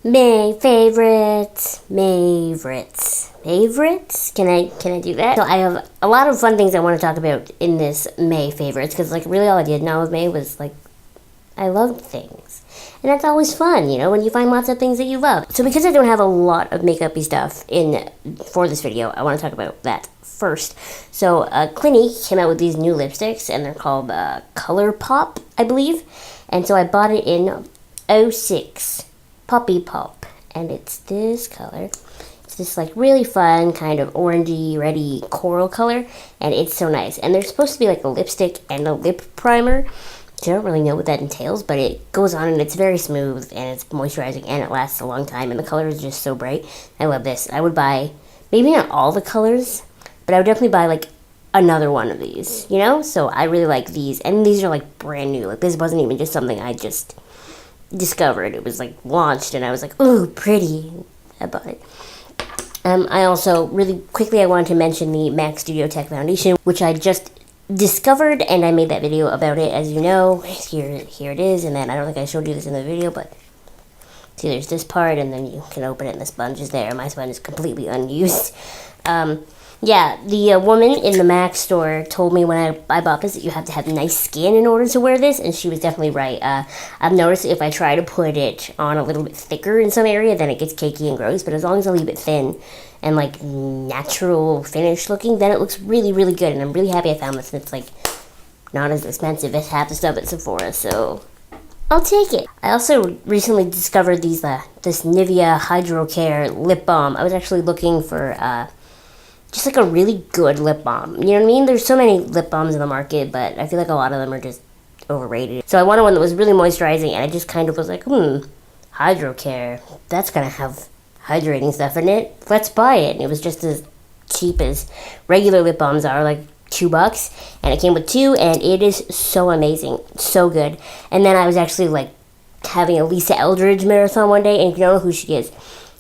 May favorites. Can I do that? So I have a lot of fun things I want to talk about in this May favorites because like really all I did now with May was like I loved things. And that's always fun, when you find lots of things that you love. So because I don't have a lot of makeup-y stuff for this video, I want to talk about that first. So Clinique came out with these new lipsticks, and they're called Color Pop, I believe. And so I bought it in 06 Poppy Pop, and it's this color. It's this like really fun kind of orangey, reddy coral color, and it's so nice. And they're supposed to be like a lipstick and a lip primer. I don't really know what that entails, but it goes on and it's very smooth and it's moisturizing and it lasts a long time and the color is just so bright. I love this. I would buy, maybe not all the colors, but I would definitely buy like another one of these, So I really like these, and these are like brand new. Like this wasn't even just something I just discovered. It was like launched and I was like, ooh, pretty. I bought it. I also, really quickly, I wanted to mention the MAC Studio Tech Foundation, which I just discovered, and I made that video about it, as you know. Here it is, and then I don't think I showed you this in the video, but see, there's this part, and then you can open it, and the sponge is there. My sponge is completely unused. Yeah, the woman in the MAC store told me when I bought this that you have to have nice skin in order to wear this, and she was definitely right. I've noticed if I try to put it on a little bit thicker in some area, then it gets cakey and gross, but as long as I leave it thin and like natural finish looking, then it looks really, really good, and I'm really happy I found this, and it's like not as expensive as half the stuff at Sephora, so I'll take it. I also recently discovered this Nivea Hydro Care lip balm. I was actually looking for just like a really good lip balm. You know what I mean? There's so many lip balms in the market, but I feel like a lot of them are just overrated. So I wanted one that was really moisturizing, and I just kind of was like, Hydro Care, that's gonna have hydrating stuff in it. Let's buy it. And it was just as cheap as regular lip balms are, like $2, and it came with 2, and it is so amazing, so good. And then I was actually like having a Lisa Eldridge marathon one day, and you know who she is.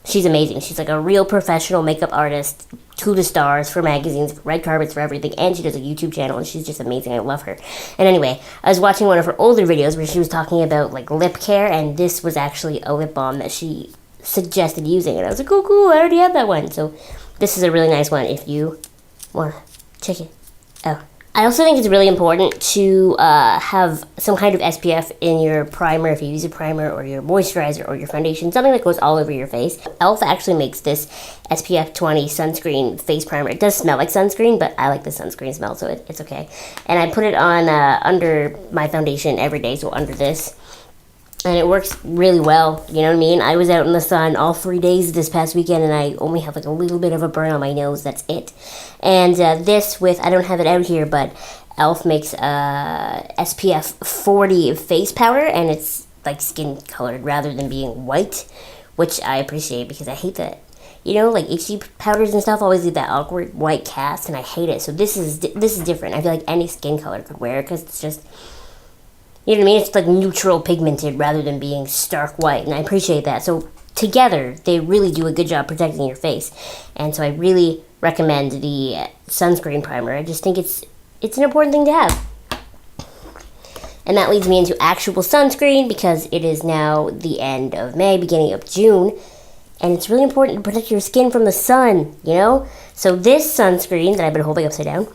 She's amazing. She's like a real professional makeup artist, to the stars, for magazines, for red carpets, for everything, and she does a YouTube channel, and she's just amazing. I love her. And anyway, I was watching one of her older videos where she was talking about like lip care, and this was actually a lip balm that she suggested using, and I was like, oh cool, I already have that one. So this is a really nice one if you want to check it out. I also think it's really important to have some kind of SPF in your primer, if you use a primer or your moisturizer or your foundation, something that goes all over your face. e.l.f. actually makes this SPF 20 sunscreen face primer. It does smell like sunscreen, but I like the sunscreen smell, so it's okay. And I put it on under my foundation every day, so under this. And it works really well, you know what I mean? I was out in the sun all 3 days this past weekend, and I only have like a little bit of a burn on my nose, that's it. And this with, I don't have it out here, but e.l.f. makes SPF 40 face powder, and it's like skin colored rather than being white, which I appreciate because I hate that. Like HD powders and stuff always leave that awkward white cast, and I hate it. So this is different. I feel like any skin color could wear it because it's just, you know what I mean? It's like neutral pigmented rather than being stark white, and I appreciate that. So together, they really do a good job protecting your face. And so I really recommend the sunscreen primer. I just think it's an important thing to have. And that leads me into actual sunscreen because it is now the end of May, beginning of June. And it's really important to protect your skin from the sun, So this sunscreen that I've been holding upside down,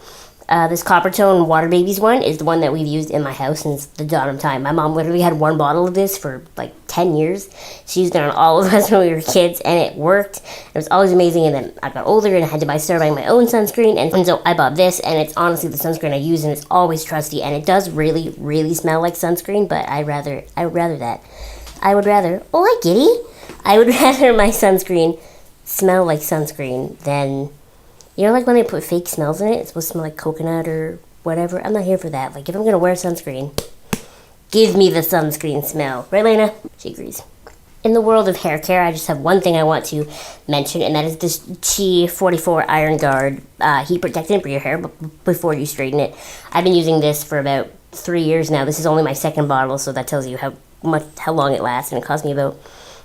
this Copper Tone Water Babies one is the one that we've used in my house since the dawn of time. My mom literally had one bottle of this for like 10 years. She used it on all of us when we were kids, and it worked. It was always amazing, and then I got older and I had to start buying my own sunscreen, and so I bought this, and it's honestly the sunscreen I use, and it's always trusty, and it does really, really smell like sunscreen, but I would rather, oh hi kitty! I would rather my sunscreen smell like sunscreen than, like when they put fake smells in it, it's supposed to smell like coconut or whatever. I'm not here for that. Like, if I'm going to wear sunscreen, give me the sunscreen smell. Right, Lena? She agrees. In the world of hair care, I just have one thing I want to mention, and that is this Chi 44 Iron Guard heat protectant for your hair before you straighten it. I've been using this for about 3 years now. This is only my second bottle, so that tells you how long it lasts, and it cost me about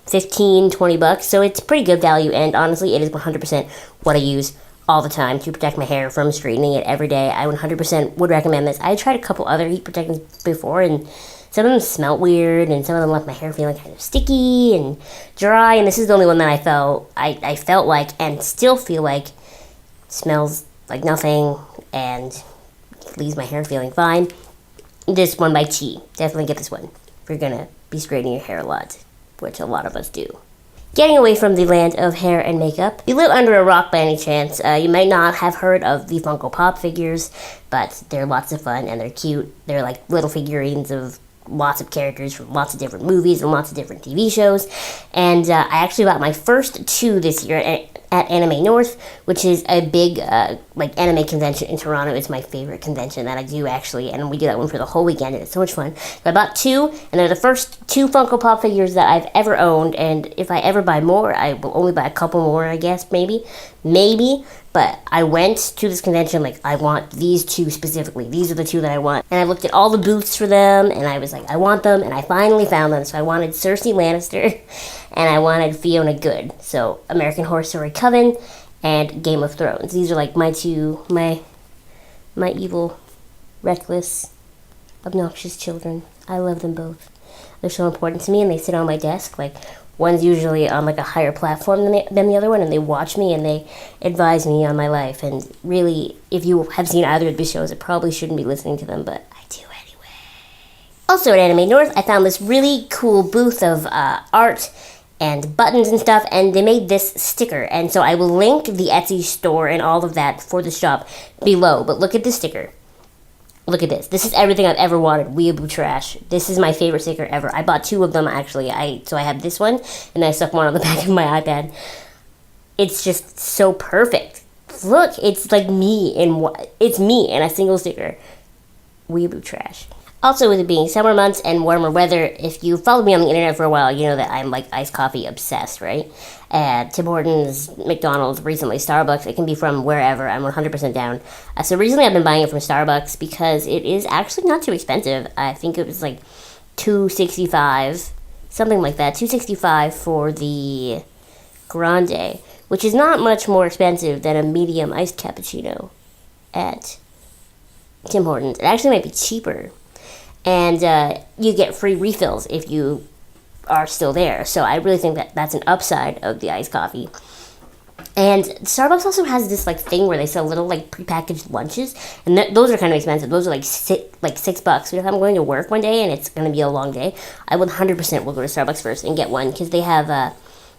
$15-20, so it's pretty good value, and honestly, it is 100% what I use all the time to protect my hair from straightening it every day. I 100% would recommend this. I tried a couple other heat protectants before, and some of them smelled weird, and some of them left my hair feeling kind of sticky and dry, and this is the only one that I felt like, and still feel like, smells like nothing, and leaves my hair feeling fine. This one by Chi. Definitely get this one if you're gonna be straightening your hair a lot, which a lot of us do. Getting away from the land of hair and makeup. If you live under a rock by any chance, you might not have heard of the Funko Pop figures, but they're lots of fun and they're cute. They're like little figurines of lots of characters from lots of different movies and lots of different TV shows. And I actually bought my first 2 this year at Anime North, which is a big anime convention in Toronto. It's my favorite convention that I do, actually, and we do that one for the whole weekend, and it's so much fun. So I bought 2, and they're the first 2 Funko Pop figures that I've ever owned, and if I ever buy more, I will only buy a couple more, I guess, maybe, but I went to this convention like, I want these 2 specifically. These are the 2 that I want. And I looked at all the booths for them, and I was like, I want them, and I finally found them. So I wanted Cersei Lannister, and I wanted Fiona Good. So American Horror Story Coven and Game of Thrones. These are like my 2, my evil, reckless, obnoxious children. I love them both. They're so important to me, and they sit on my desk. Like, one's usually on like a higher platform than the other one, and they watch me and they advise me on my life. And really, if you have seen either of these shows, I probably shouldn't be listening to them, but I do anyway. Also at Anime North, I found this really cool booth of art and buttons and stuff, and they made this sticker. And so I will link the Etsy store and all of that for the shop below. But look at this sticker. Look at this. This is everything I've ever wanted. Weeaboo Trash. This is my favorite sticker ever. I bought 2 of them, actually. So I have this one, and I stuck one on the back of my iPad. It's just so perfect. Look, it's like me it's me in a single sticker. Weeaboo Trash. Also, with it being summer months and warmer weather, if you followed me on the internet for a while, you know that I'm like iced coffee obsessed, right? Tim Hortons, McDonald's, recently Starbucks. It can be from wherever. I'm 100% down. So recently I've been buying it from Starbucks because it is actually not too expensive. I think it was like $2.65, something like that. $2.65 for the grande, which is not much more expensive than a medium iced cappuccino at Tim Hortons. It actually might be cheaper. And you get free refills if you are still there. So I really think that that's an upside of the iced coffee. And Starbucks also has this like thing where they sell little like prepackaged lunches, and those are kind of expensive. Those are like $6. So if I'm going to work one day and it's going to be a long day, I 100% will go to Starbucks first and get one, because they have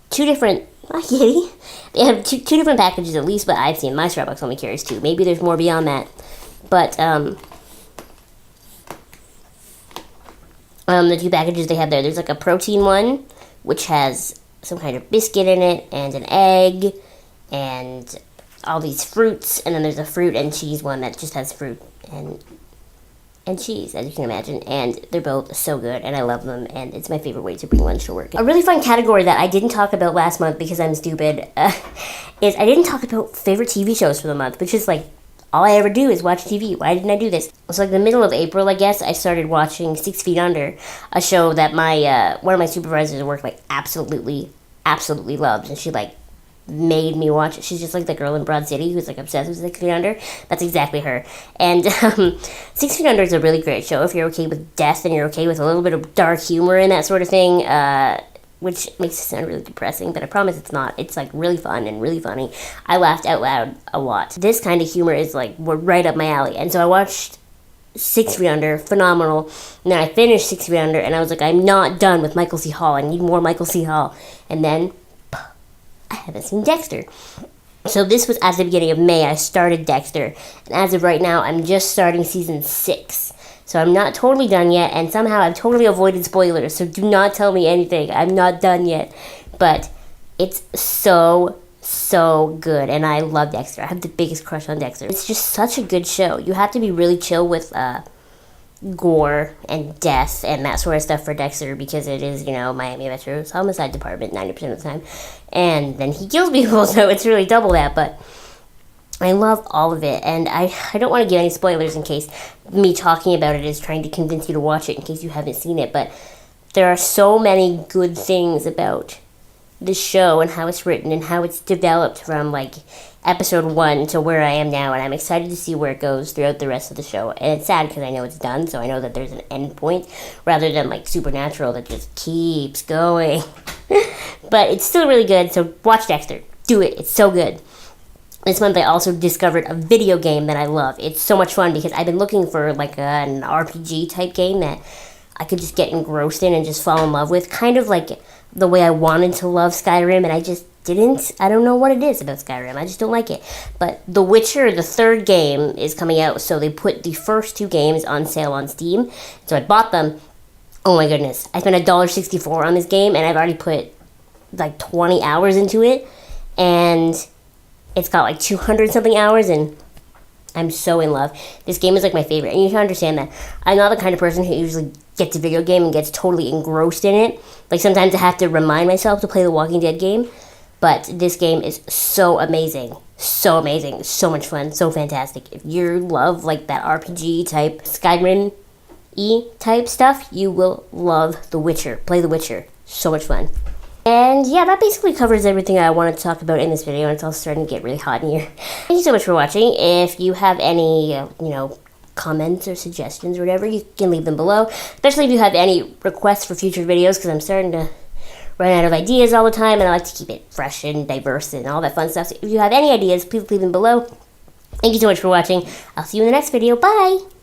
2 different. They have two different packages at least, but I've seen my Starbucks only carries 2. Maybe there's more beyond that, but the 2 packages they have there's like a protein one, which has some kind of biscuit in it, and an egg, and all these fruits, and then there's a fruit and cheese one that just has fruit and cheese, as you can imagine, and they're both so good, and I love them, and it's my favorite way to bring lunch to work. A really fun category that I didn't talk about last month because I'm stupid is I didn't talk about favorite TV shows for the month, which is like, all I ever do is watch TV. Why didn't I do this? It was like the middle of April, I guess. I started watching 6 Feet Under, a show that my one of my supervisors at work like absolutely loved, and she like made me watch it. She's just like the girl in Broad City who's like obsessed with 6 Feet Under. That's exactly her. And 6 Feet Under is a really great show if you're okay with death and you're okay with a little bit of dark humor and that sort of thing. Which makes it sound really depressing, but I promise it's not. It's like really fun and really funny. I laughed out loud a lot. This kind of humor is like right up my alley. And so I watched 6 Feet Under, phenomenal. And then I finished 6 Feet Under, and I was like, I'm not done with Michael C. Hall. I need more Michael C. Hall. And then I haven't seen Dexter. So this was at the beginning of May. I started Dexter, and as of right now, I'm just starting season 6. So I'm not totally done yet, and somehow I've totally avoided spoilers, so do not tell me anything. I'm not done yet. But it's so good, and I love Dexter. I have the biggest crush on Dexter. It's just such a good show. You have to be really chill with gore and death and that sort of stuff for Dexter, because it is, Miami Metro's homicide department 90% of the time. And then he kills people, so it's really double that, but I love all of it, and I don't want to give any spoilers in case me talking about it is trying to convince you to watch it in case you haven't seen it, but there are so many good things about the show and how it's written and how it's developed from like episode 1 to where I am now, and I'm excited to see where it goes throughout the rest of the show. And it's sad because I know it's done, so I know that there's an end point rather than like Supernatural that just keeps going. But it's still really good, so watch Dexter. Do it. It's so good. This month I also discovered a video game that I love. It's so much fun because I've been looking for like an RPG type game that I could just get engrossed in and just fall in love with. Kind of like the way I wanted to love Skyrim, and I just didn't. I don't know what it is about Skyrim. I just don't like it. But The Witcher, the 3rd game, is coming out, so they put the first 2 games on sale on Steam. So I bought them. Oh my goodness. I spent $1.64 on this game, and I've already put like 20 hours into it. And it's got like 200 something hours, and I'm so in love. This game is like my favorite, and you can understand that I'm not the kind of person who usually gets a video game and gets totally engrossed in it. Like sometimes I have to remind myself to play the Walking Dead game, but this game is so amazing, so much fun, so fantastic. If you love like that RPG type, Skyrim-y type stuff, you will love The Witcher. Play The Witcher, so much fun. And yeah, that basically covers everything I wanted to talk about in this video, and it's all starting to get really hot in here. Thank you so much for watching. If you have any, comments or suggestions or whatever, you can leave them below. Especially if you have any requests for future videos, because I'm starting to run out of ideas all the time, and I like to keep it fresh and diverse and all that fun stuff. So if you have any ideas, please leave them below. Thank you so much for watching. I'll see you in the next video. Bye!